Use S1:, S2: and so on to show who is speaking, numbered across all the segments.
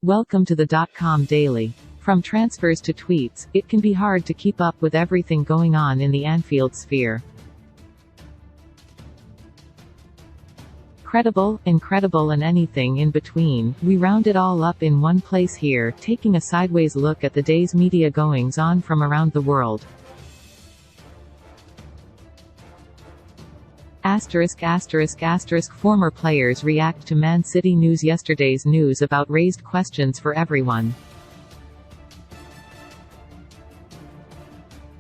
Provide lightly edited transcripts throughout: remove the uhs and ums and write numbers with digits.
S1: Welcome to the .com Daily. From transfers to tweets, it can be hard to keep up with everything going on in the Anfield sphere. Credible, incredible and anything in between, we round it all up in one place here, taking a sideways look at the day's media goings-on from around the world. ****** Former players react to Man City news. Yesterday's news about raised questions for everyone.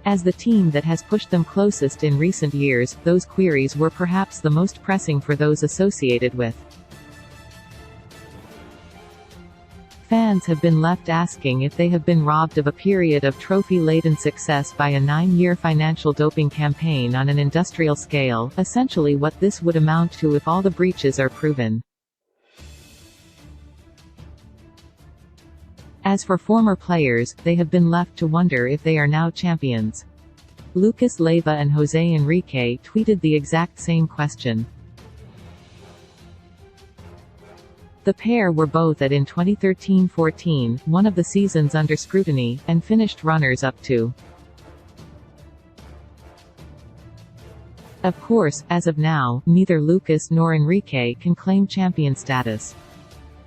S1: As the team that has pushed them closest in recent years, those queries were perhaps the most pressing for those associated with. Fans have been left asking if they have been robbed of a period of trophy-laden success by a 9-year financial doping campaign on an industrial scale, essentially what this would amount to if all the breaches are proven. As for former players, they have been left to wonder if they are now champions. Leiva and José Enrique tweeted the exact same question. The pair were both in 2013-14, one of the seasons under scrutiny, and finished runners-up too. Of course, as of now, neither Lucas nor Enrique can claim champion status.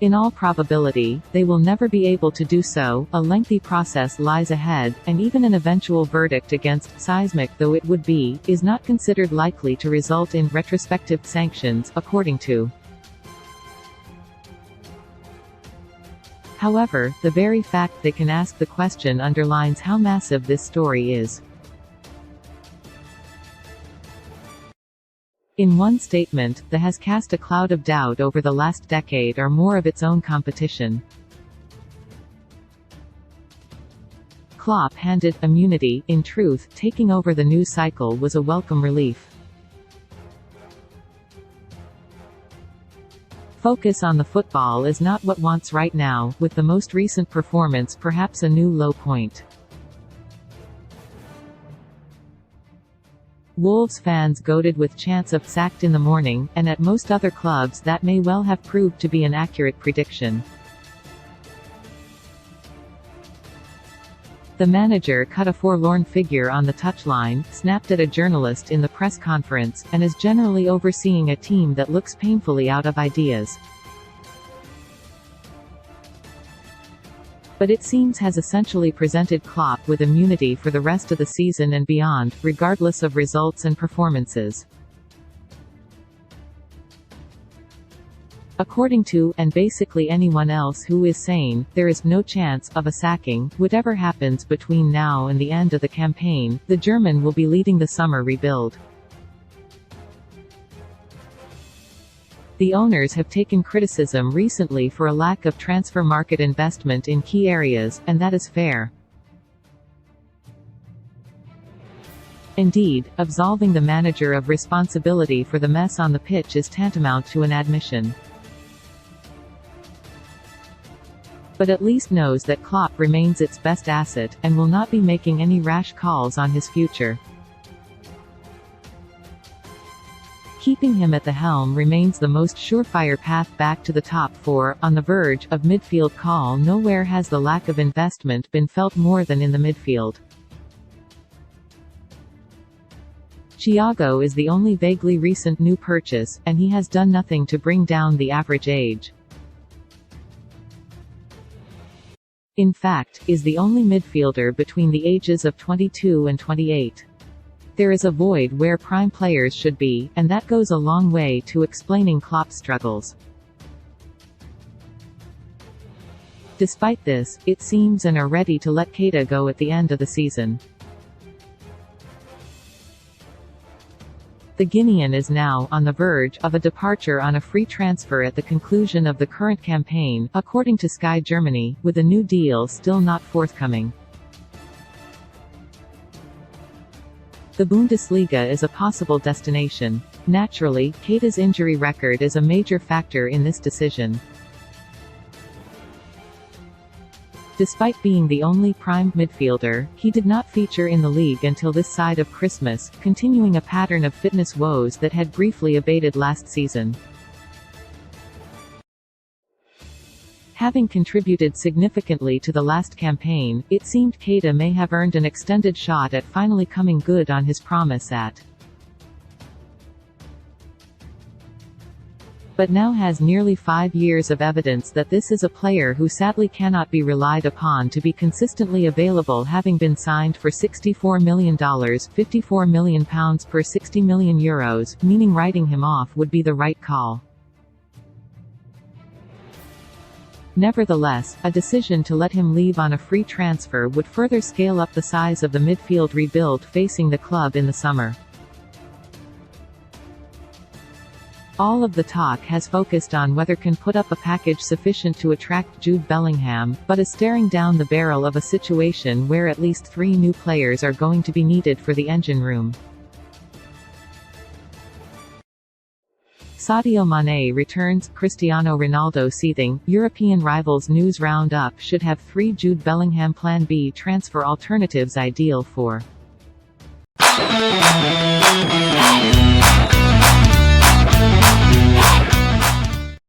S1: In all probability, they will never be able to do so. A lengthy process lies ahead, and even an eventual verdict against seismic though it would be, is not considered likely to result in retrospective sanctions, according to. However, the very fact they can ask the question underlines how massive this story is. In one statement, the has cast a cloud of doubt over the last decade or more of its own competition. Klopp handed immunity. In truth, taking over the news cycle was a welcome relief. Focus on the football is not what wants right now, with the most recent performance perhaps a new low point. Wolves fans goaded with chants of "sacked in the morning," and at most other clubs that may well have proved to be an accurate prediction. The manager cut a forlorn figure on the touchline, snapped at a journalist in the press conference, and is generally overseeing a team that looks painfully out of ideas. But it seems has essentially presented Klopp with immunity for the rest of the season and beyond, regardless of results and performances. According to, and basically anyone else who is sane, there is no chance of a sacking. Whatever happens between now and the end of the campaign, the German will be leading the summer rebuild. The owners have taken criticism recently for a lack of transfer market investment in key areas, and that is fair. Indeed, absolving the manager of responsibility for the mess on the pitch is tantamount to an admission. But at least knows that Klopp remains its best asset, and will not be making any rash calls on his future. Keeping him at the helm remains the most surefire path back to the top four, on the verge of midfield call. Nowhere has the lack of investment been felt more than in the midfield. Thiago is the only vaguely recent new purchase, and he has done nothing to bring down the average age. In fact, is the only midfielder between the ages of 22 and 28. There is a void where prime players should be, and that goes a long way to explaining Klopp's struggles. Despite this, it seems and are ready to let Keita go at the end of the season. The Guinean is now on the verge of a departure on a free transfer at the conclusion of the current campaign, according to Sky Germany, with a new deal still not forthcoming. The Bundesliga is a possible destination. Naturally, Keita's injury record is a major factor in this decision. Despite being the only prime midfielder, he did not feature in the league until this side of Christmas, continuing a pattern of fitness woes that had briefly abated last season. Having contributed significantly to the last campaign, it seemed Keita may have earned an extended shot at finally coming good on his promise at. But now has nearly 5 years of evidence that this is a player who sadly cannot be relied upon to be consistently available, having been signed for $64 million, £54 million per €60 million, meaning writing him off would be the right call. Nevertheless, a decision to let him leave on a free transfer would further scale up the size of the midfield rebuild facing the club in the summer. All of the talk has focused on whether can put up a package sufficient to attract Jude Bellingham, but is staring down the barrel of a situation where at least 3 new players are going to be needed for the engine room. Sadio Mane returns, Cristiano Ronaldo seething, European rivals news roundup should have 3 Jude Bellingham Plan B transfer alternatives ideal for